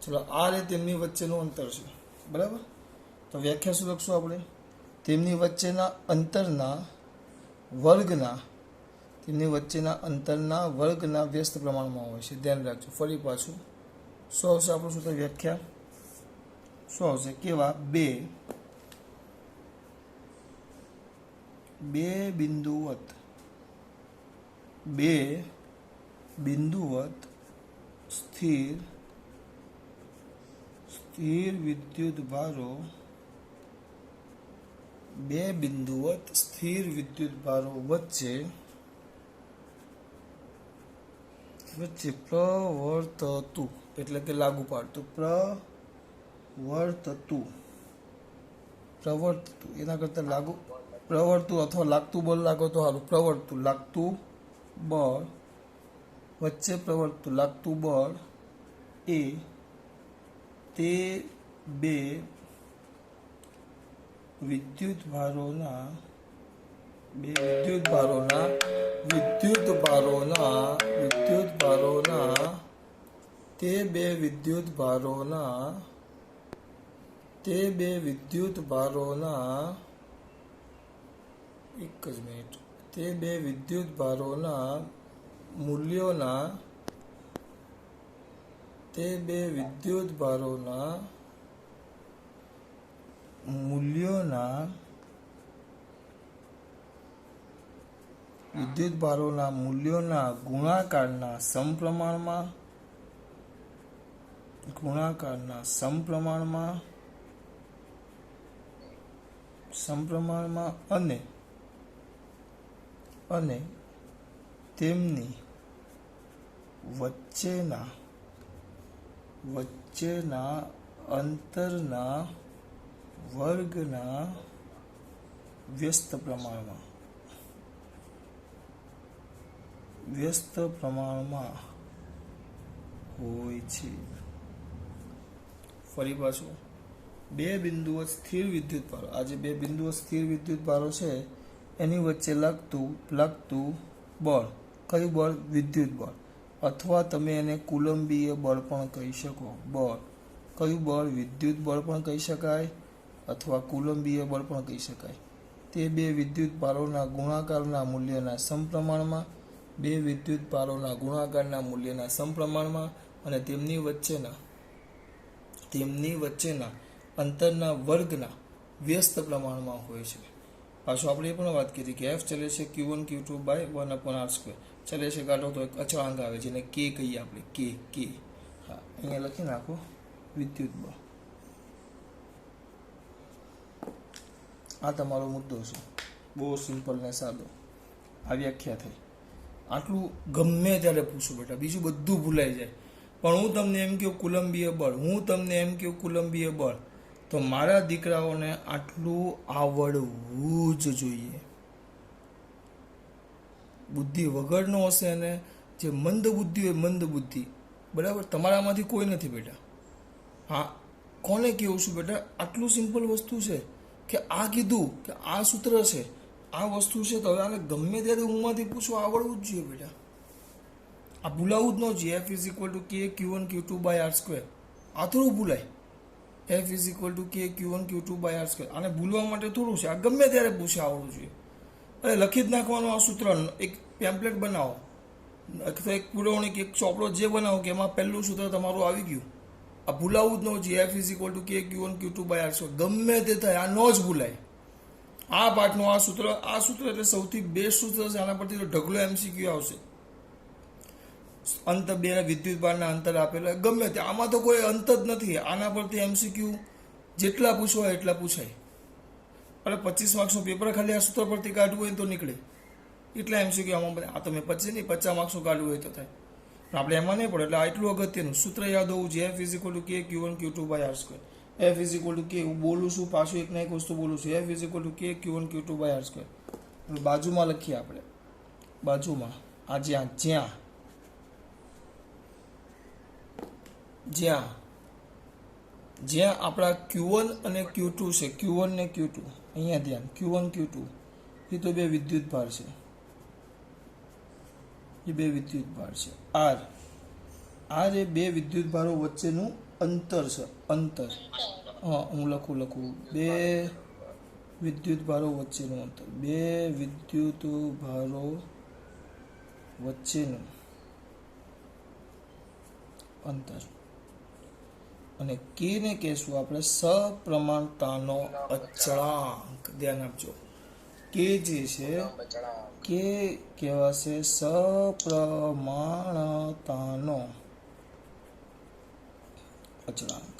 ચલો આર એ તેમની વચ્ચેનું અંતર છે, બરાબર. તો વ્યાખ્યા શું લખશું આપણે? તેમની વચ્ચેના અંતરના વર્ગના વ્યસ્ત પ્રમાણમાં હોય છે. ધ્યાન રાખજો. ફરી પાછું શું આવશે આપણું સૂત્ર? વ્યાખ્યા શું આવશે? કેવા બે બિંદુવત સ્થિર વિદ્યુત ભારો વચ્ચે પ્રવર્તતું, એટલે કે લાગુ પાડતું, પ્રવર્તતું એના કરતા લાગુ પ્રવર્તતું અથવા લાગતું બળ લાગો તો સારું. લાગતું બળ વચ્ચે પ્રવર્તતું લાગતું બળ એ તે બે વિદ્યુત ભારોના મૂલ્યોના ગુણાકારના સમપ્રમાણમાં અને તેમની વચ્ચેના અંતરના વર્ગના વ્યસ્ત પ્રમાણમાં હોય છે. ફરી પાછું, બે બિંદુવત સ્થિર વિદ્યુત ભારો, આ જે બે બિંદુવત સ્થિર વિદ્યુત ભારો છે એની વચ્ચે લાગતું બળ, કયું બળ? વિદ્યુત બળ, અથવા તમે એને કુલંબીય બળ પણ કહી શકો. કયું બળ? વિદ્યુત બળ પણ કહી શકાય અથવા કુલંબીય બળ પણ કહી શકાય. તે બે વિદ્યુત ભારોના ગુણાકારના મૂલ્યના સમપ્રમાણમાં અને તેમની વચ્ચેના અંતરના વર્ગના વ્યસ્ત પ્રમાણમાં હોય છે. પાછું આપણે એ પણ વાત કરી કે એફ ચલે છે Q1 Q2 બાય 1/r². ચલે છે કાઢો તો એક અચળાંક આવે જેને કે કહીએ આપણે. કે હા, અહીંયા લખી નાખો વિદ્યુત બળ. આ તમારો મુદ્દો છે, બહુ સિમ્પલ ને સાદો. આ વ્યાખ્યા થઈ. આટલું ગમે ત્યારે પૂછું બેટા, બીજું બધું ભૂલાઈ જાય. પણ હું તમને એમ કહું કુલંબીય બળ, તો મારા દીકરાઓને આટલું આવડવું જ જોઈએ. બુદ્ધિ વગરનો હશે અને જે મંદ બુદ્ધિ હોય, મંદ બુદ્ધિ, બરાબર, તમારામાંથી કોઈ નથી બેટા. હા, કોને કેવું છું બેટા? આટલું સિમ્પલ વસ્તુ છે કે આ કીધું કે આ સૂત્ર છે, આ વસ્તુ છે, તો હવે આને ગમે ત્યારે ઊંઘમાંથી પૂછવું આવડવું જ જોઈએ બેટા. આ ભૂલાવું જ ન જોઈએ. F = K Q1 Q2 by r². આ થોડું ભૂલાય. F = K Q1 Q2 by r². આને ભૂલવા માટે થોડું છે, આ ગમે ત્યારે પૂછે આવડવું જોઈએ. અરે લખી જ નાખવાનું આ સૂત્ર, એક પેમ્પલેટ બનાવો અથવા એક પુરવણી કે એક ચોપડો જે બનાવો કે એમાં પહેલું સૂત્ર તમારું આવી ગયું. આ ભૂલાવું જ ન જોઈએ. F = K Q1 Q2 by r². ગમે તે થાય, આ ન જ ભૂલાય. આ પાઠનું આ સૂત્ર એટલે સૌથી બેસ્ટ સૂત્ર છે. આના પરથી તો ઢગલો MCQ આવશે. અંત બે વિદ્યુત ભારના અંતર આપેલા, ગમે તે, આમાં તો કોઈ અંત જ નથી. આના પરથી MCQ જેટલા પૂછવાય એટલા પૂછાય. અરે 25 માર્ક્સનું પેપર ખાલી આ સૂત્ર પરથી કાઢવું હોય તો નીકળે. એટલા MCQ આમાં બને. આ તમે 25 નહીં 50 માર્ક્સનું કાઢવું હોય તો થાય. પણ આપણે એમાં નહીં પડે. એટલે આટલું અગત્યનું સૂત્ર યાદ હોવું જોઈએ. F = K Q1 Q2 by r². F = K, હું બોલું છું પાછું એક ના એક વસ્તુ બોલું છું. F = K Q1 Q2 by r². બાજુમાં લખીએ આપણે. બાજુમાં આ જ્યાં આપણા Q1 અને Q2 છે, Q1 ને Q2, અહીંયા ધ્યાન, Q1 Q2 એ તો બે વિદ્યુત ભાર છે. R એ બે વિદ્યુત ભારો વચ્ચેનું અંતર છે, અંતર. હા, હું લખું 2 વિદ્યુત ભારો વચ્ચેનું અંતર, 2 વિદ્યુત ભારો વચ્ચેનું અંતર. અને કે ને કહેશું આપણે સપ્રમાણતાનો અચળાંક. ધ્યાન આપજો, કે જે છે કે કહેવાશે સપ્રમાણતાનો અચળાંક.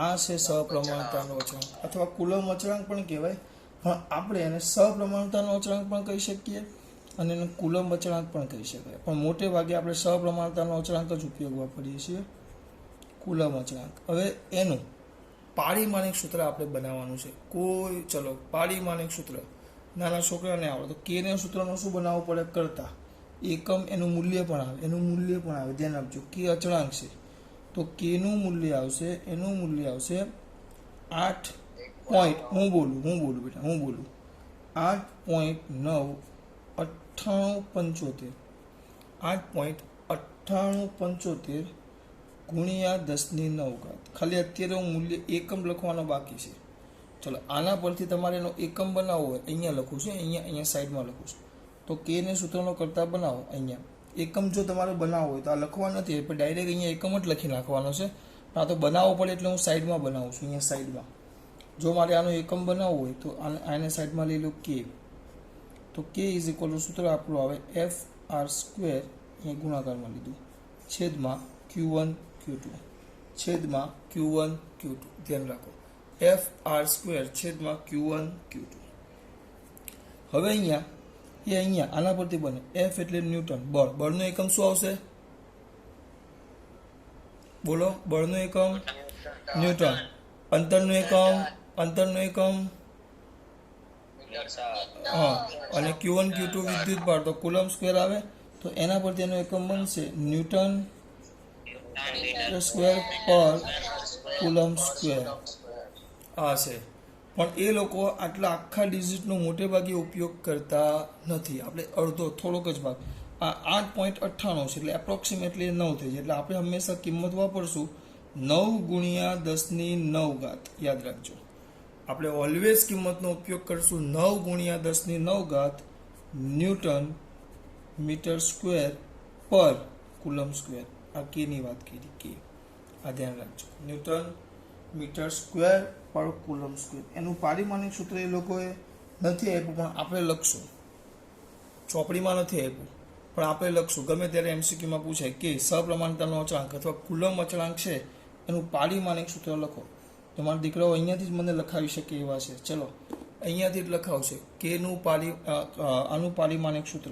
આ છે સપ્રમાણતાનો અચળાંક, અથવા કુલમ અચળાંક પણ કહેવાય. પણ આપણે એને સપ્રમાણતાનો અચળાંક પણ કહી શકીએ અને એને કુલમ અચળાંક પણ કહી શકાય. પણ મોટે ભાગે આપણે સપ્રમાણતાનો અચળાંક જ ઉપયોગમાં કરીએ છીએ, કુલમ અચળાંક. હવે એનું પારિમાણિક સૂત્ર આપણે બનાવવાનું છે. ચલો પારિમાણિક સૂત્ર નાના છોકરાને આવડે તો કે ને સૂત્રનું શું બનાવવું પડે? કરતા એકમ, એનું મૂલ્ય પણ આવે, ધ્યાન આપજો. કે અચળાંક છે તો કે નું મૂલ્ય આવશે, એનું મૂલ્ય આવશે 8 પોઈન્ટ, હું બોલું બેટા, 8.99875, 8.9875 ગુણ્યા 10⁹. ખાલી અત્યારે હું મૂલ્ય એકમ લખવાનો બાકી છે. ચલો આના પરથી તમારે એનો એકમ બનાવવો હોય, અહીંયા લખું છું, અહીંયા સાઈડમાં લખું છું. તો કે ને સૂત્રનો કરતા બનાવો. અહીંયા એકમ જો તમારે બનાવવો હોય તો આ લખવા નથી, પણ ડાયરેક્ટ અહીંયા એકમ જ લખી નાખવાનો છે. આ તો બનાવવો પડે એટલે હું સાઈડમાં બનાવું છું, અહીંયા સાઈડમાં. જો મારે આનો એકમ બનાવવો હોય તો આને સાઈડમાં લઈ લો કે. તો કે ઇઝ ઇક્વલ ટુ સૂત્ર આપણું આવે FR², અહીંયા ગુણાકારમાં લીધું, છેદમાં Q1 Q2, છેદમાં Q1 Q2. ધ્યાન રાખો, FR² છેદમાં Q1 Q2. હવે અહીંયા આના પરથી બને. F એટલે ન્યૂટન, બળ. બળનો એકમ શું આવશે? બોલો, બળનો એકમ ન્યૂટન. અંતરનો એકમ હા, અને Q1 Q2 વિદ્યુત ભાર તો કુલમ સ્ક્વેર આવે. તો એના પરથી એનો એકમ બનશે ન્યૂટન સ્ક્વેર પર કુલમ સ્ક્વેર. આ છે. પણ એ લોકો આટલા આખા ડિજિટનો મોટે ભાગે ઉપયોગ કરતા નથી. આપણે અડધો, થોડોક જ ભાગ. આ 8.98 છે એટલે એપ્રોક્સિમેટલી 9 થઈ જાય. એટલે આપણે હંમેશા કિંમત વાપરશું 9 ગુણ્યા 10⁹. યાદ રાખજો, આપણે ઓલવેઝ કિંમતનો ઉપયોગ કરશું 9 ગુણ્યા 10⁹ ન્યૂટન મીટર સ્ક્વેર પર કુલમ સ્ક્વેર. આ કેની વાત કરી, કે આ ધ્યાન રાખજો, ન્યૂટન મીટર સ્ક્વેર પર કુલમ સ્ક્વેર. એનું પારિમાણિક સૂત્ર એ લોકોએ નથી આપ્યું, પણ આપણે લખશું. ચોપડીમાં નથી આપ્યું, પણ આપણે લખશું. ગમે ત્યારે MCQમાં પૂછાય કે સપ્રમાણતાનો અચળાંક અથવા કુલમ અચળાંક છે, એનું પારિમાણિક સૂત્ર લખો. તમારા દીકરાઓ અહીંયાથી જ મને લખાવી શકે એવા છે. ચલો અહીંયાથી જ લખાવશે કે આનું પારિમાણિક સૂત્ર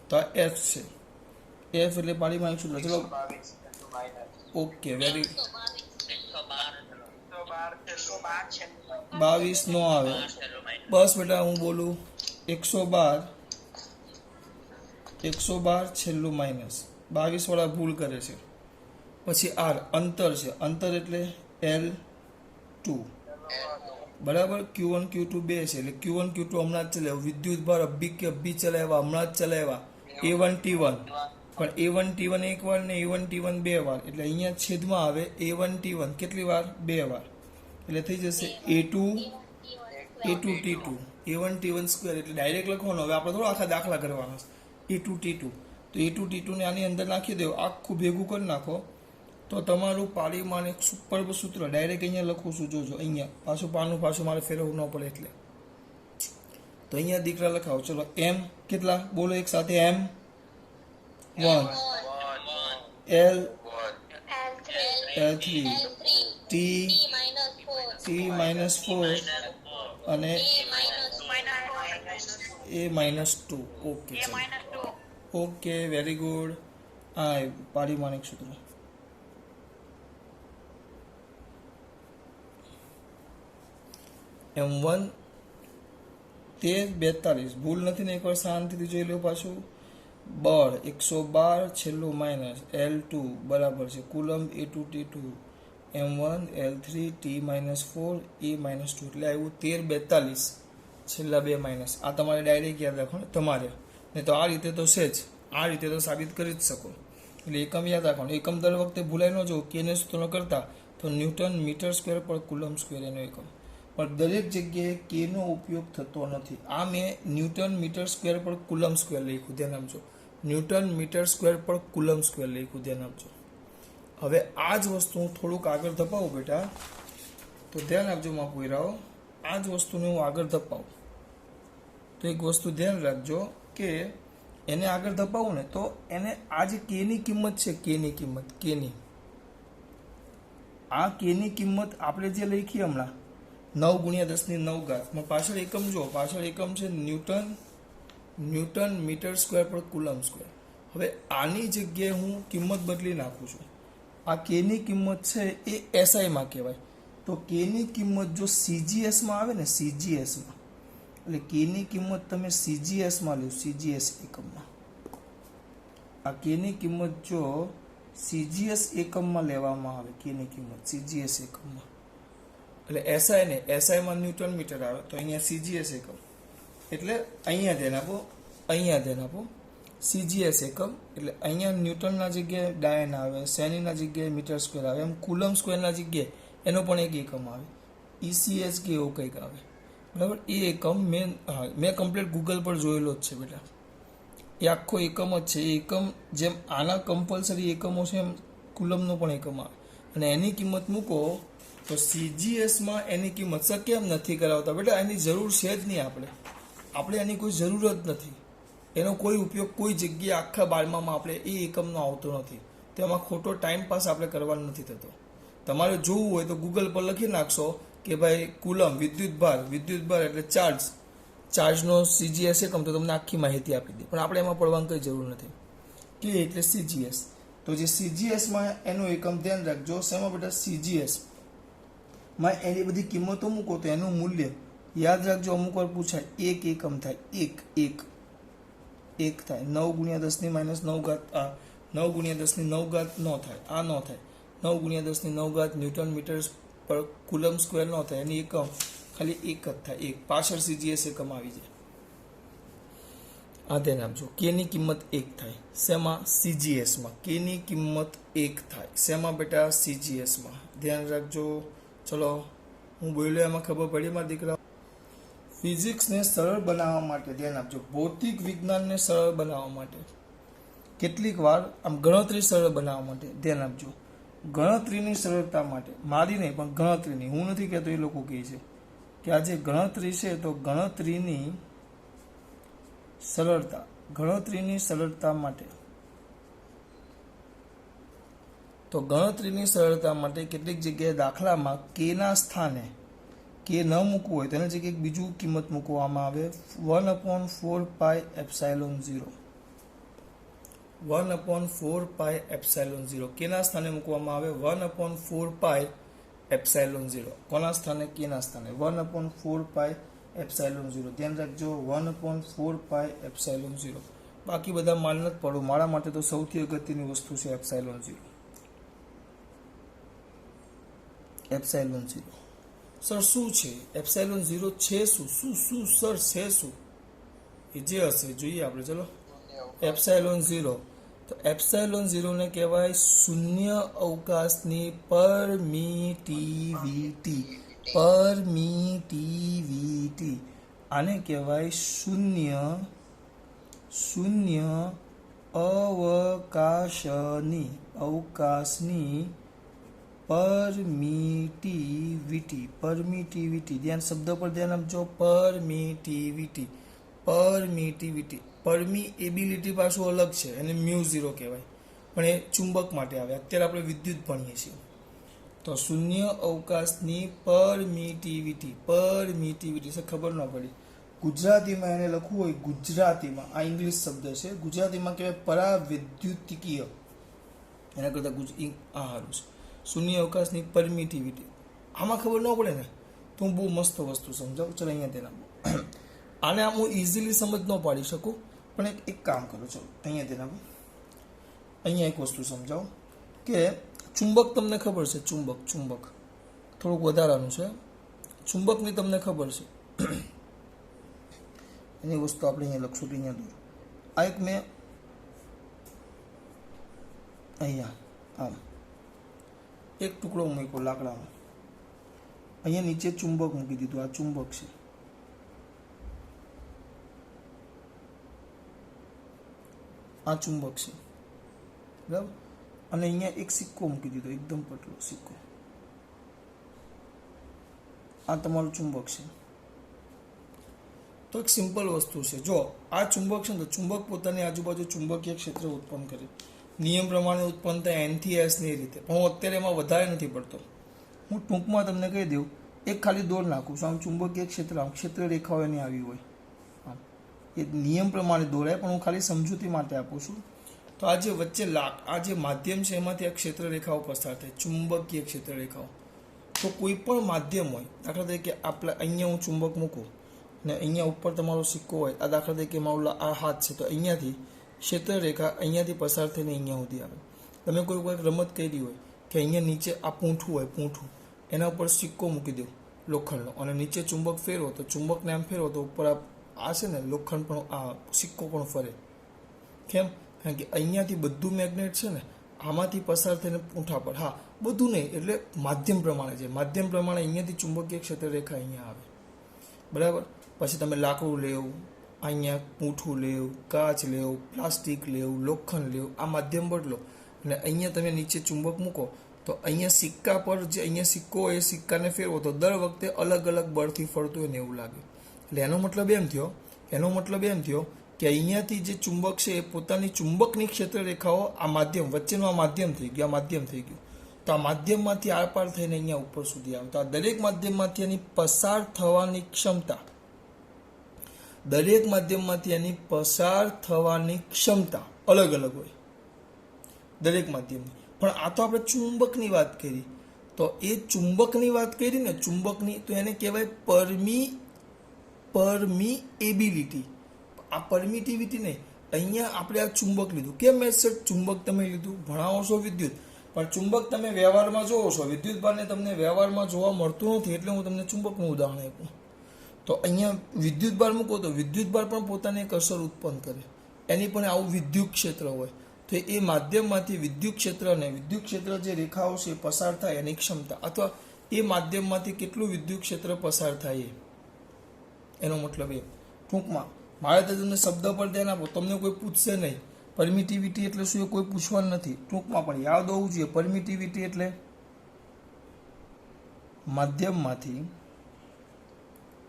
તો F છે. F એટલે પારિમાણિક સૂત્ર. ચલો ઓકે, વેરી 22 નો આવે. બસ બેટા, હું બોલું 112 છેલ્લું માઇનસ. 22 વાળા ભૂલ કરે છે. પછી R અંતર છે, અંતર એટલે L2 બરાબર. Q1 Q2 2 છે એટલે Q1 Q2 હમણાં જ ચલાવ્યું. વિદ્યુત ભાર અભી ચલાવ્યા, હમણાં જ ચલાવ્યા. A1 T1, પણ A1 T1 એક વાર ને A1 T1 બે વાર. એટલે અહીંયા છેદમાં આવે A1 T1 કેટલી વાર? 2 વાર. એટલે થઈ જશે A2 T2, A1 T1 square. એટલે ડાયરેક્ટ લખવાનો. હવે આપણે થોડો આખા દાખલા કરવાના છે. A2 T2, તો A2 T2 ને આની અંદર નાખી દો, આખું ભેગું કરી નાખો તો તમારું પારિમાણિક સુપર સૂત્ર ડાયરેક્ટ અહીંયા લખું છું. જોજો અહીંયા પાછું મારે ફેરવવું ન પડે એટલે. તો અહીંયા દીકરા લખાવો. ચલો M કેટલા બોલો એક સાથે? M1, L3, T-4 અને A-2. Okay, okay, very good. આ પારિમાણિક સૂત્ર. M1 1342, ભૂલ નથી ને? એકવાર શાંતિથી જોઈ લો. પાછું બળ 112 છેલ્લું માઇનસ L2 બરાબર છે coulomb A2 T2 M1 L3 T-4 A-2. એટલે આવ્યું 1342 છેલ્લા બે માઇનસ. આ તમારે ડાયરેક્ટ યાદ રાખો ને તમારે, નહીં તો આ રીતે તો છે જ, આ રીતે તો સાબિત કરી જ શકો. એટલે એકમ યાદ રાખવાનું. એકમ દર વખતે ભૂલાઈ ન જવું. કેને સૂત્ર કરતા તો ન્યૂટન મીટર સ્ક્વેર પર કુલમ સ્ક્વેર એનો એકમ. પણ દરેક જગ્યાએ કેનો ઉપયોગ થતો નથી. આ મેં ન્યૂટન મીટર સ્ક્વેર પર કુલમ સ્ક્વેર લખ્યું, ધ્યાન આપજો. ન્યૂટન મીટર સ્ક્વેર પર કુલમ સ્ક્વેર લખ્યું, ધ્યાન આપજો. હવે આ જ વસ્તુ હું થોડુંક આગળ ધપાવું બેટા, તો ધ્યાન આપજો માં પોયરાઓ. આ જ વસ્તુને હું આગળ ધપાવું તો એક વસ્તુ ધ્યાન રાખજો કે એને આગળ ધપાવું ને તો એને આ જે કેની કિંમત છે, કેની કિંમત, કેની આ કેની કિંમત આપણે જે લખી હમણાં 9 × 10⁹ પાછળ એકમ જો, પાછળ એકમ છે ન્યૂટન મીટર સ્ક્વેર પર કુલમ સ્ક્વેર. હવે આની જગ્યાએ હું કિંમત બદલી નાખું છું. આ કેની કિંમત છે એ એસઆઈમાં કહેવાય. તો કેની કિંમત જો સીજીએસમાં આવે ને, સીજીએસમાં, એટલે કેની કિંમત તમે સીજીએસમાં લો, સીજીએસ એકમમાં. આ કેની કિંમત જો સીજીએસ એકમમાં લેવામાં આવે, કેની કિંમત સીજીએસ એકમમાં, એટલે એસઆઈ ને એસઆઈમાં ન્યૂટન મીટર આવે તો અહીંયા સીજીએસ એકમ. એટલે અહીંયા ધ્યાન આપો, અહીંયા ધ્યાન આપો. સીજીએસ એકમ એટલે અહીંયા ન્યૂટનના જગ્યાએ ડાયન આવે, સેનીના જગ્યાએ મીટર સ્ક્વેર આવે, એમ કુલમ સ્ક્વેરના જગ્યાએ એનો પણ એક એકમ આવે, ઈસીએસ કે એવું કંઈક આવે. બરાબર. એ એકમ મેં કમ્પ્લીટ ગૂગલ પર જોયેલો જ છે બેટા. એ આખો એકમ જ છે. એ એકમ જેમ આના કમ્પલસરી એકમો છે એમ કુલમનો પણ એકમ આવે. અને એની કિંમત મૂકો તો સીજીએસમાં એની કિંમત શક્ય એમ નથી કરાવતા બેટા. એની જરૂર છે જ નહીં. આપણે એની કોઈ જરૂર જ નથી. એનો કોઈ ઉપયોગ કોઈ જગ્યાએ આખા 12માં આપણે એ એકમનો આવતો નથી. તેમાં ખોટો ટાઈમ પાસ આપણે કરવાનો નથી થતો. તમારે જોવું હોય તો ગૂગલ પર લખી નાખશો કે ભાઈ કુલમ વિદ્યુત ભાર એટલે ચાર્જનો સીજીએસ એકમ, તો તમને આખી માહિતી આપી દે. પણ આપણે એમાં પડવાની કંઈ જરૂર નથી. કે એટલે સીજીએસ, તો જે સીજીએસમાં એનો એકમ ધ્યાન રાખજો. શેમાં બેટા? સીજીએસમાં એની બધી કિંમતો મૂકો તો એનું મૂલ્ય યાદ રાખજો. અમુક વાર પૂછાય, એક એકમ થાય, એક થાય. 9 × 10⁻⁹ 9 × 10⁹ ન થાય, આ ન થાય. 9 × 10⁹ ન્યૂટન મીટર પર કુલમ સ્ક્વેર ન થાય. એની એકમ ખાલી એક જ થાય, એક. પાછળ સીજીએસ એકમ આવી જાય. આ ધ્યાન આપજો. કેની કિંમત 1 થાય. શેમાં? સીજીએસમાં. કેની કિંમત 1 થાય. શેમાં બેટા? સીજીએસમાં. ધ્યાન રાખજો. ચલો, હું બોલ્યો એમાં ખબર પડી મારા દીકરા? ફિઝિક્સને સરળ બનાવવા માટે ધ્યાન આપજો. ભૌતિક વિજ્ઞાનને સરળ બનાવવા માટે, કેટલીક વાર આમ ગણતરી સરળ બનાવવા માટે ધ્યાન આપજો. ગણતરીની સરળતા માટે, મારી નહીં પણ ગણતરીની, હું નથી કહેતો, એ લોકો કહે છે કે આ જે ગણતરી છે તો ગણતરીની સરળતા માટે, તો ગણતરીની સરળતા માટે કેટલીક જગ્યાએ દાખલામાં કેના સ્થાને કે ન મૂકવું હોય તેની જગ્યાએ બીજું કિંમત મૂકવામાં આવે, 1/4πε0. 1/4πε0 કેના સ્થાને મૂકવામાં આવે? 1/4πε0. કોના સ્થાને? કેના સ્થાને. 1/4πε0. ધ્યાન રાખજો. 1/4πε0. બાકી બધા માન નથી પડવું. મારા માટે તો સૌથી અગત્યની વસ્તુ છે ε0. સર શું છે ε0? છે શું સર છે શું? એ જે હશે જોઈએ આપણે. ચલો, ε0. તો ε0 ને કહેવાય શૂન્ય અવકાશની પરમિટિવિટી. આને કહેવાય શૂન્ય અવકાશની પરમિટિવિટી. ધ્યાન, શબ્દ પર ધ્યાન આપજો. પરમિટિવિટી. પરમિએબિલિટી પાછું અલગ છે, એને μ0 કહેવાય, પણ એ ચુંબક માટે આવે. અત્યારે આપણે વિદ્યુત ભણીએ છીએ. તો શૂન્ય અવકાશની પરમિટિવિટી ખબર ન પડી. ગુજરાતીમાં એને લખવું હોય, ગુજરાતીમાં, આ ઇંગ્લિશ શબ્દ છે, ગુજરાતીમાં કહેવાય પરાવૈદ્યુતિકીય. એના કરતાં આ સારું છે. શૂન્ય અવકાશની પરમિટિવિટી. આમાં ખબર ન પડે ને તો હું બહુ મસ્ત વસ્તુ સમજાવું. ચલો, અહીંયા તેના આને આમ હું ઇઝીલી સમજ ન પાડી શકું, પણ એક કામ કરો. ચલો, અહીંયા તેના અહીંયા એક વસ્તુ સમજાવો કે ચુંબક તમને ખબર છે. ચુંબક થોડુંક વધારાનું છે. ચુંબકની તમને ખબર છે. એની વસ્તુ આપણે અહીંયા લખશું. અહીંયા દૂર આ એક મેં અહીંયા આમ એક ટુકડો મૂક્યો લાકડાનો, અહીંયા નીચે ચુંબક મૂકી દીધું, આ ચુંબક છે, આ ચુંબક છે, બરાબર. અને અહીંયા એક સિક્કો મૂકી દીધો, એકદમ પતલો સિક્કો, આ તમારું ચુંબક છે. તો એક સિમ્પલ વસ્તુ છે, જો આ ચુંબક છે ને, તો ચુંબક પોતાની આજુબાજુ ચુંબકીય ક્ષેત્ર ઉત્પન્ન કરે, નિયમ પ્રમાણે ઉત્પન્ન થાય એનથી એસની રીતે. પણ હું અત્યારે એમાં વધારે નથી પડતો, હું ટૂંકમાં તમને કહી દઉં, એક ખાલી દોર નાખું છું, આમ ચુંબકીય ક્ષેત્ર, આમ ક્ષેત્ર રેખાઓ એની આવી હોય, આમ એ નિયમ પ્રમાણે દોરાય, પણ હું ખાલી સમજૂતી માટે આપું છું. તો આ જે વચ્ચે આ જે માધ્યમ છે એમાંથી આ ક્ષેત્ર રેખાઓ પસાર થાય, ચુંબકીય ક્ષેત્ર રેખાઓ. તો કોઈ પણ માધ્યમ હોય, દાખલા તરીકે આપણે અહીંયા હું ચુંબક મૂકું ને અહીંયા ઉપર તમારો સિક્કો હોય, આ દાખલા તરીકે મારો આ હાથ છે, તો અહીંયાથી ક્ષેત્ર રેખા અહીંયાથી પસાર થઈને અહીંયા સુધી આવે. તમે કોઈ રમત કરી હોય કે અહીંયા નીચે આ પૂંઠું હોય, પૂંઠું એના ઉપર સિક્કો મૂકી દો લોખંડનો, અને નીચે ચુંબક ફેરવો, તો ચુંબકને આમ ફેરવો તો ઉપર આ છે ને લોખંડ પણ, આ સિક્કો પણ ફરે. કેમ? કારણ કે અહીંયાથી બધું મેગ્નેટ છે ને આમાંથી પસાર થઈને પૂંઠા પર, હા બધું નહીં, એટલે માધ્યમ પ્રમાણે છે, માધ્યમ પ્રમાણે અહીંયાથી ચુંબકીય ક્ષેત્ર રેખા અહીંયા આવે, બરાબર. પછી તમે લાકડું લેવું, અહીંયા પૂંઠું લેવું, કાચ લેવું, પ્લાસ્ટિક લેવું, લોખંડ લેવું, આ માધ્યમ બદલો અને અહીંયા તમે નીચે ચુંબક મૂકો, તો અહીંયા સિક્કા પર જે અહીંયા સિક્કો હોય એ સિક્કાને ફેરવો તો દર વખતે અલગ અલગ બળથી ફરતું હોય ને એવું લાગે. એટલે એનો મતલબ એમ થયો કે અહીંયાથી જે ચુંબક છે એ પોતાની ચુંબકની ક્ષેત્ર રેખાઓ આ માધ્યમ વચ્ચેનું આ માધ્યમ થઈ ગયું, તો આ માધ્યમમાંથી આરપાર થઈને અહીંયા ઉપર સુધી આવે. તો આ દરેક માધ્યમમાંથી એની પસાર થવાની ક્ષમતા, અલગ અલગ હોય દરેક માધ્યમની. પણ આ તો આપણે ચુંબકની વાત કરી, તો એ ચુંબકની વાત કરી ને, ચુંબકની, તો એને કહેવાય પરમીએબિલિટી. આ પરમિટિવિટી નહીં, અહીંયા આપણે આ ચુંબક લીધું. કેમ મેં સર ચુંબક તમે લીધું? ભણાવો છો વિદ્યુત, પણ ચુંબક તમે વ્યવહારમાં જોવો છો, વિદ્યુત ભારને તમને વ્યવહારમાં જોવા મળતું નથી, એટલે હું તમને ચુંબકનું ઉદાહરણ આપ્યું. તો અહીંયા વિદ્યુત ભાર મૂકો તો વિદ્યુત ભાર પણ પોતાને એક અસર ઉત્પન્ન કરે, એની પણ આવું વિદ્યુત ક્ષેત્ર હોય. તો એ માધ્યમમાંથી વિદ્યુત ક્ષેત્ર જે રેખાઓ છે પસાર થાય એની ક્ષમતા, અથવા એ માધ્યમમાંથી કેટલું વિદ્યુત ક્ષેત્ર પસાર થાય એનો મતલબ એ. ટૂંકમાં મારે તો તમને શબ્દ પર ધ્યાન આપો, તમને કોઈ પૂછશે નહીં પરમિટિવિટી એટલે શું, એ કોઈ પૂછવાનું નથી. ટૂંકમાં પણ યાદ હોવું જોઈએ, પરમિટિવિટી એટલે માધ્યમમાંથી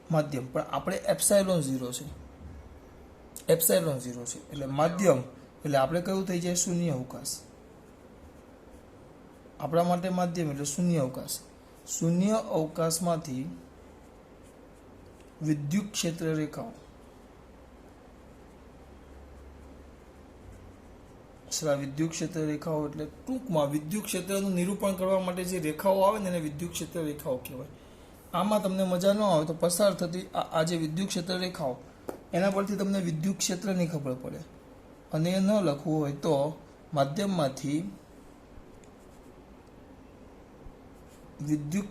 માધ્યમ, પણ આપણે એપ્સાઇલોન 0 છે, એટલે માધ્યમ, એટલે આપણે કયું થઈ જાય? શૂન્ય અવકાશ. આપણા માટે માધ્યમ એટલે શૂન્ય અવકાશ. શૂન્ય અવકાશમાંથી વિદ્યુત ક્ષેત્ર રેખાઓ, વિદ્યુત ક્ષેત્ર રેખાઓ એટલે ટૂંકમાં વિદ્યુત ક્ષેત્રનું નિરૂપણ કરવા માટે જે રેખાઓ આવે ને એને વિદ્યુત ક્ષેત્ર રેખાઓ કહેવાય. આમાં તમને મજા ન આવે તો પસાર થતી આ જે વિદ્યુત ક્ષેત્ર રેખાઓ, એના પરથી તમને વિદ્યુત ક્ષેત્રની ખબર પડે. અને એ ન લખવું હોય તો માધ્યમમાંથી વિદ્યુત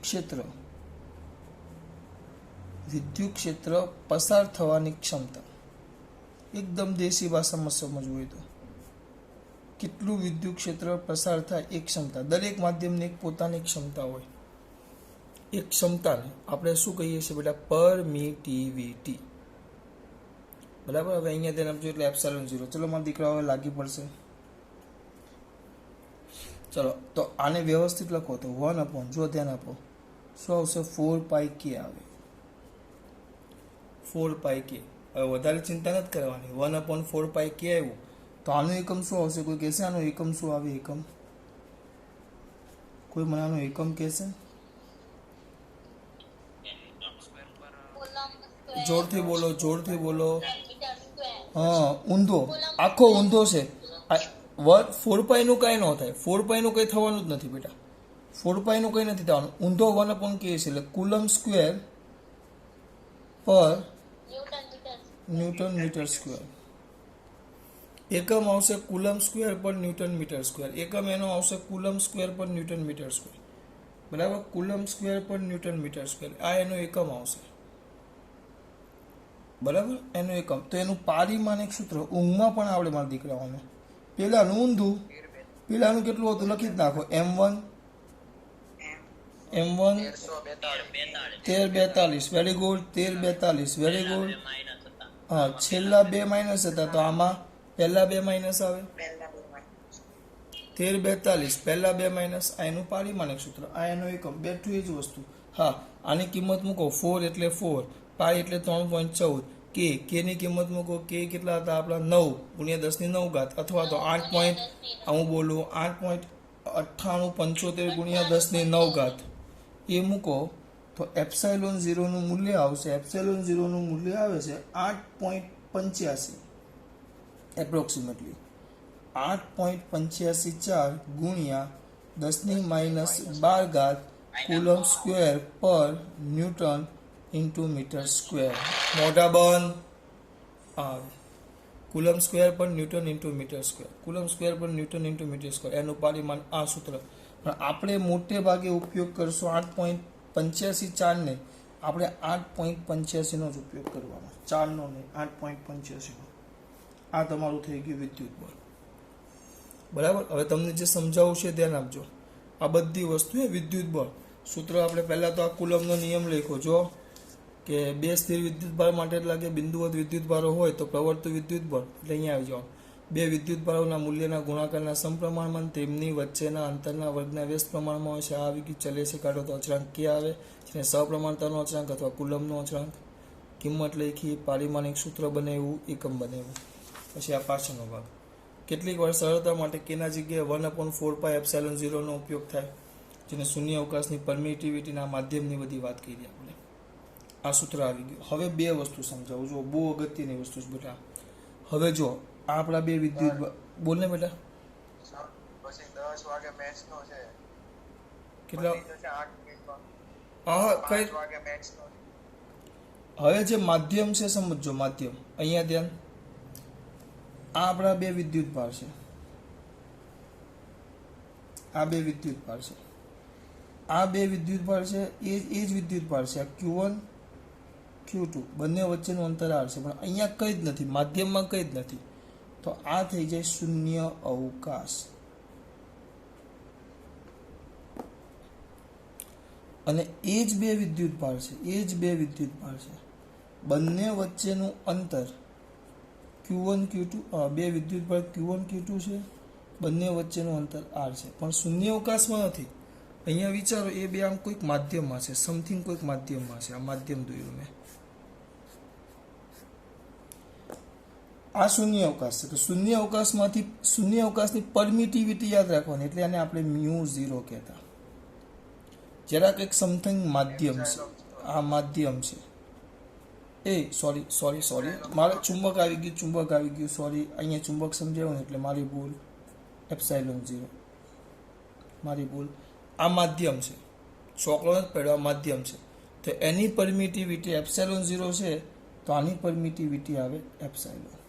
ક્ષેત્ર પસાર થવાની ક્ષમતા, એકદમ દેશી ભાષામાં સમજવું હોય તો કેટલું વિદ્યુત ક્ષેત્ર પસાર થાય એ ક્ષમતા. દરેક માધ્યમની એક પોતાની ક્ષમતા હોય. એક ક્ષમતાને આપણે શું કહીએ છીએ બેટા? પરમિટિવિટી. બરાબર. હવે અહીંયા ધ્યાન આપજો, એટલે એપ્સિલોન 0. ચલો મારા દીકરા હવે લાગી પડશે. ચલો તો આને વ્યવસ્થિત લખો તો 1/, જો ધ્યાન આપો, શું આવશે? 4πk આવે, 4πk. હવે વધારે ચિંતા નથી કરવાની, 1/4πk આવ્યું તો આનું એકમ શું આવશે? કોઈ કહેશે આનું એકમ શું આવે? એકમ કોઈ મને આનું એકમ કહેશે? જોરથી બોલો. હા, ઊંધો, આખો ઊંધો છે. 4π નું કઈ ન થાય, 4π નું કઈ થવાનું જ નથી બેટા, 4π નું કઈ નથી થવાનું. ઊંધો 1/k છે, એટલે coulomb square per newton metre square. એકમ આવશે coulomb square per newton metre square. એકમ એનો આવશે coulomb square per newton metre square. બરાબર. Coulomb square per newton metre square, આ એનો એકમ આવશે. બરાબર, એનું એકમ. તો એનું પારિમાણિક સૂત્ર ઊંઘમાં પણ આવડે મારા દીકરાઓને. પહેલાનું ઊંધું, પેલાનું કેટલું હતું લખી જ નાખો m1 m1 1342 very good 1342 very good હા છેલ્લા બે માઇનસ હતા તો આમાં પહેલા બે માઇનસ આવે 1342 પહેલા બે માઇનસ આ એનું પારિમાણિક સૂત્ર આ એનો એકમ બેઠું એ જ વસ્તુ હા આની કિંમત મૂકો 4 એટલે 4 પાઈ એટલે 3.14 કે ની કિંમત મૂકો કે કેટલા હતા આપણા 9 ગુણ્યા 10 ની 9 ઘાત અથવા તો 8 પોઈન્ટ હું બોલું 8.9875 ગુણ્યા 10 ની 9 ઘાત એ મૂકો તો એપ્સાઇલોન 0 નું મૂલ્ય આવશે એપ્સાઇલોન 0 નું મૂલ્ય આવે છે 8.85 એપ્રોક્સિમેટલી 8.854 ગુણ્યા 10 ની માઇનસ 12 ઘાત coulomb square per newton into metre square મોટા બંધ આવે coulomb square per newton into metre square coulomb square per newton into metre square એનું પરિમાણ આ સૂત્ર પણ આપણે મોટે ભાગે ઉપયોગ કરશું 8.85 ને આપણે 8.85 નો જ ઉપયોગ કરવાનો 4 નો નહીં 8.85 નો આ તમારું થઈ ગયું વિદ્યુત બળ બરાબર હવે તમને જે સમજાવું છે ધ્યાન આપજો આ બધી વસ્તુ એ વિદ્યુત બળ સૂત્ર આપણે પહેલા તો આ કુલમનો નિયમ લખ્યો જો કે બે સ્થિર વિદ્યુત ભાર માટે એટલે કે બિંદુવત વિદ્યુત ભારો હોય તો પ્રવર્તું વિદ્યુત બળ એટલે અહીંયા આવી જવાનું બે વિદ્યુત ભારોના મૂલ્યના ગુણાકારના સમપ્રમાણમાં તેમની વચ્ચેના અંતરના વર્ગના વ્યસ્ત પ્રમાણમાં હોય છે આ આવી ગયું ચલે છે કાઢો તો અચળાંક કે આવે જેને સપ્રમાણતાનો અચળાંક અથવા કુલમનો અચળાંક કિંમત લખી પારિમાણિક સૂત્ર બનાવ્યું એકમ બનાવ્યું પછી આ પાછળનો ભાગ કેટલીક વાર સરળતા માટે કેના જગ્યાએ 1/4πε0 નો ઉપયોગ થાય જેને શૂન્ય અવકાશની પરમિટિવિટીના માધ્યમની બધી વાત કરી આપણે આ સૂત્ર આવી ગયું હવે બે વસ્તુ સમજાવું જો બહુ અગત્યની વસ્તુ છે બેટા હવે જો આપણા બે વિદ્યુત બોલ ને બેટા પછી 10 વાગે મેચ નો છે કેટલા 8 મિનિટમાં હા કઈ 5 વાગે મેચ નો હવે જે માધ્યમ છે સમજો માધ્યમ અહીંયા ધ્યાન આ આપણા બે વિદ્યુત ભાર છે આ બે વિદ્યુત ભાર છે આ બે વિદ્યુત ભાર છે એ જ વિદ્યુત ભાર છે Q1 Q2 બંને વચ્ચેનું અંતર r છે પણ અહીંયા કંઈ જ નથી માધ્યમમાં કંઈ જ નથી તો આ થઈ જાય શૂન્ય અવકાશ અને એ જ બે વિદ્યુત ભાર છે બંને વચ્ચેનું અંતર Q1 Q2 બે વિદ્યુત ભાર Q1 Q2 છે બંને વચ્ચેનું અંતર r છે પણ શૂન્ય અવકાશમાં નથી અહીંયા વિચારો એ બે આમ કોઈક માધ્યમમાં છે સમથિંગ કોઈક માધ્યમમાં છે આ માધ્યમ દોર્યું મેં આ શૂન્ય અવકાશ છે તો શૂન્ય અવકાશમાંથી શૂન્ય અવકાશની પરમિટિવિટી યાદ રાખવાની એટલે આને આપણે μ0 કહેતા જરા કંઈક સમથિંગ માધ્યમ છે આ માધ્યમ છે એ સોરી મારે ચુંબક આવી ગયું સોરી અહીંયા ચુંબક સમજાવ્યું ને એટલે મારી ભૂલ એપ્સાઇલોન 0 મારી ભૂલ આ માધ્યમ છે ચોકડો જ પડ્યો આ માધ્યમ છે તો એની પરમિટિવિટી એપ્સાઇલોન 0 છે તો આની પરમિટિવિટી આવે એપ્સાઇલોન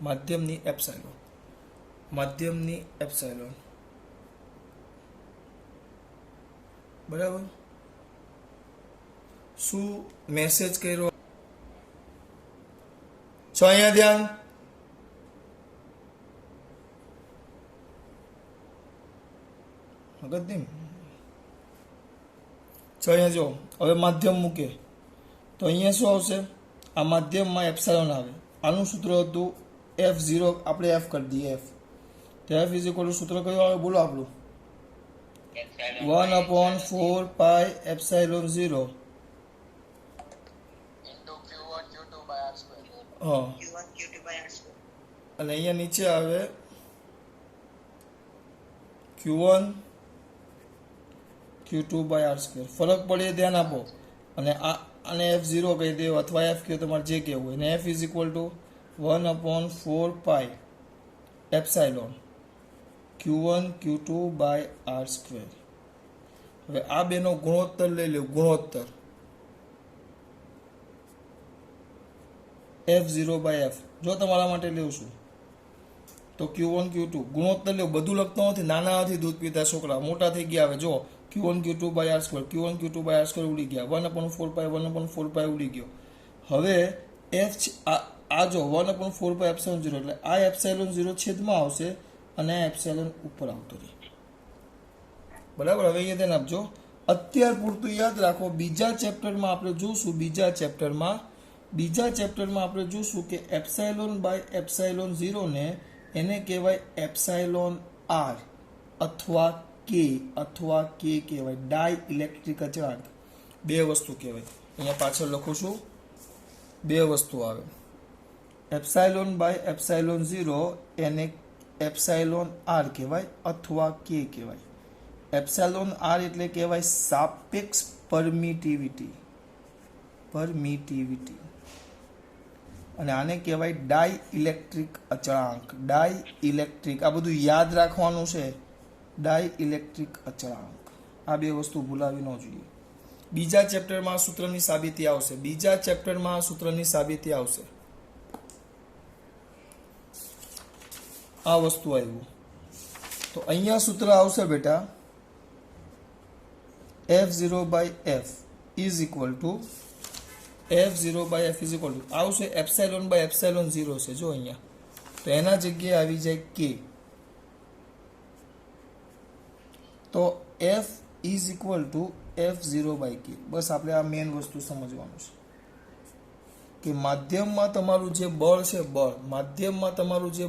માધ્યમની એપ્સાઇલોન બરાબર શું મેસેજ કર્યો છો અહીંયા ધ્યાન મગજ નહીં છો અહીંયા જો હવે માધ્યમ મૂકે તો અહીંયા શું આવશે આ માધ્યમમાં એપ્સાઇલોન આવે આનું સૂત્ર હતું F0 આપણે F કરી દઈએ F તો F ઇઝ ઇક્વલ ટુ સૂત્ર કયું આવે બોલો આપણું 1/4π epsilon 0 Q1 Q2 by r2 હા Q1 Q2 by r2 અને અહીંયા નીચે આવે Q1 Q2 by r2 ફરક પડે ધ્યાન આપો અને આને F0 કહી દો અથવા F કહો તમારે જે કહેવું હોય અને F is equal to 1/4π epsilon Q1 Q2 by r2 હવે આ બેનો ગુણોત્તર લઈ લો ગુણોત્તર F0 by F જો તમારા માટે લેવું છું તો Q1 Q2 ગુણોત્તર લો બધું લખતો નથી નાના નથી દૂધ પીતા છોકરા મોટા થઈ ગયા હવે જો Q1 Q2 by r2 Q1 Q2 by r2 ઉડી ગયા 1/4π ઉડી ગયો હવે F આ જો 1/4π એપ્સિલોન 0 એટલે આ એપ્સિલોન 0 છેદમાં આવશે અને એપ્સિલોન ઉપર આવતો રહે. બરાબર. હવે અહીંયા ધ્યાન આપજો. અત્યાર પૂરતું યાદ રાખો. બીજા ચેપ્ટરમાં આપણે જોશું આપણે જોશું કે એપ્સાઇલોન બાય એપ્સાઇલોન 0 ને એને કહેવાય એપ્સાઇલોન આર અથવા કે કહેવાય. ડાઈ ઇલેક્ટ્રિક અચળાંક. બે વસ્તુ કહેવાય. અહીંયા પાછળ લખું છું. બે વસ્તુ આવે. એપ્સાઇલોન બાય એપ્સાઇલોન 0 એને એપ્સાઇલોન આર કહેવાય અથવા કે કહેવાય. એપ્સાઇલોન આર એટલે કહેવાય સાપેક્ષ પરમિટિવિટી અને આને કહેવાય ડાઈ ઇલેક્ટ્રિક અચળાંક. ડાઈ ઇલેક્ટ્રિક, આ બધું યાદ રાખવાનું છે. ડાઈ ઇલેક્ટ્રિક અચળાંક. આ બે વસ્તુ ભૂલાવી ન જોઈએ. બીજા ચેપ્ટરમાં આ સૂત્રની સાબિતી આવશે. આ વસ્તુ આવ્યું તો અહીંયા સૂત્ર આવશે બેટા F0 by F is equal to આવશે એપ્સાઇલોન બાય એપ્સાઇલોન 0 છે જો અહીંયા. તો એના જગ્યાએ આવી જાય K. તો F is equal to F0 by K. બસ આપણે આ મેઇન વસ્તુ સમજવાનું છે કે માધ્યમમાં તમારું જે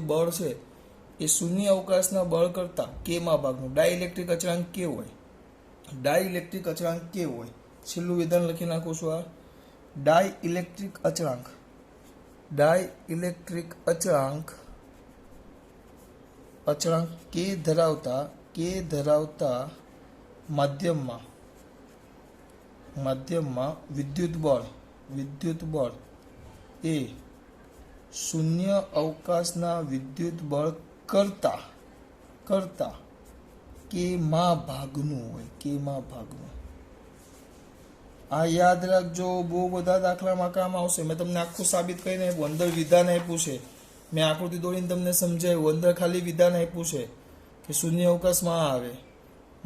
બળ છે એ શૂન્ય અવકાશના બળ કરતાં કેમાં ભાગનું. ડાઇલેક્ટ્રિક અચળાંક કે હોય. છેલ્લું વિધાન લખી નાખું છું. આ ડાઇલેક્ટ્રિક અચળાંક કે ધરાવતા માધ્યમમાં વિદ્યુત બળ એ શૂન્ય અવકાશના વિદ્યુત બળ કરતા કેમાં ભાગનું હોય. આ યાદ રાખજો. બહુ બધા દાખલામાં કામ આવશે. મેં તમને આખું સાબિત કરીને આપ્યું. અંદર વિધાન આપ્યું છે. મેં આકૃતિ દોડીને તમને સમજાવ્યું. અંદર ખાલી વિધાન આપ્યું છે કે શૂન્ય અવકાશમાં આવે,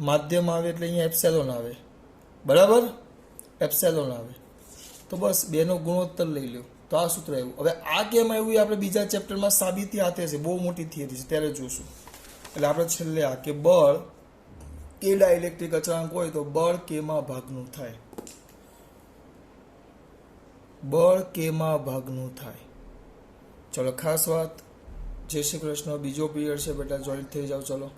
માધ્યમ આવે એટલે અહીંયા એપ્સિલોન આવે. બરાબર, એપ્સિલોન આવે. તો બસ બેનો ગુણોત્તર લઈ લો. તો આ સૂત્ર આવ્યું. હવે આ કેમ આવ્યું એ આપણે બીજા ચેપ્ટરમાં સાબિતી હાથે છે. બહુ મોટી થિયરી છે, ત્યારે જોશું. એટલે આપણે છેલ્લે આ કે બળ કે ડાઇલેક્ટ્રિક અચળાંક હોય તો બળ કેમાં ભાગનું થાય. ચલો ખાસ વાત. જય શ્રી કૃષ્ણ. બીજો પીરિયડ છે બેટા, જોઈન્ટ થઈ જાઓ. ચલો.